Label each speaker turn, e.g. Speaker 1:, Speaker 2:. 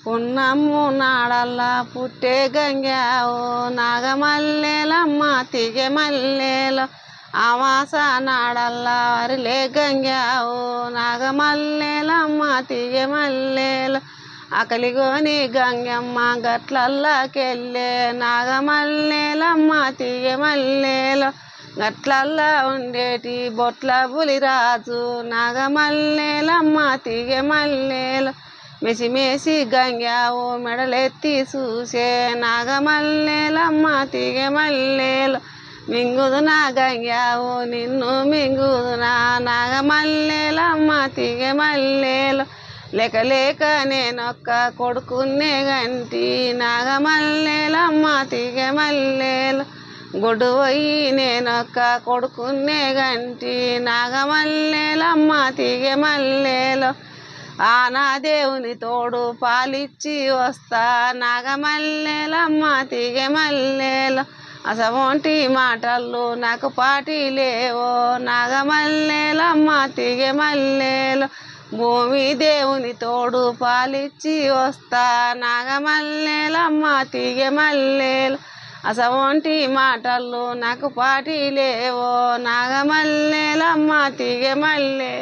Speaker 1: పున్నమ్ము నాడల్లా పుట్టే గంగావో నాగమల్లెలమ్మ తీగె మల్లెలో అమాస నాడల్లా వరిలే గంగావో నాగమల్లెలమ్మ తీగె మల్లెలో అకలిగోని గంగమ్మ గట్లల్లాకెళ్ళే నాగమల్లెలమ్మ తీగె మల్లెలో గట్లల్లా ఉండేటి బొట్ల బులిరాజు నాగమల్లెలమ్మ తీగె మల్లెలో మెసిమేసి గంగావో మెడలెత్తి చూసే నాగమల్లెలమ్మ తీగె మల్లెలో మింగుదునా గంగావో నిన్ను మింగుదునా నాగమల్లెలమ్మ తీగె మల్లెలో లేక లేక నేనొక్క కొడుకున్నే గంటి నాగమల్లెలమ్మ తీగె మల్లెలో గొడ్డు పోయి నేనొక్క కొడుకున్నే గంటి నాగమల్లెలమ్మ తీగె మల్లెలో ఆ నా దేవుని తోడు పాలిచ్చి వస్తా నాగమల్లెలమ్మ తీగె మల్లెలో అసమోంటి మాటల్లో నాకు పాటి లేవో నాగమల్లెలమ్మ తీగె మల్లెలో భూమి దేవుని తోడు పాలిచ్చి వస్తా నాగమల్లెలమ్మ తీగె మల్లెలో అసమోంటి మాటల్లో నాకు పాటి లేవో నాగమల్లెలమ్మ తీగె మల్లె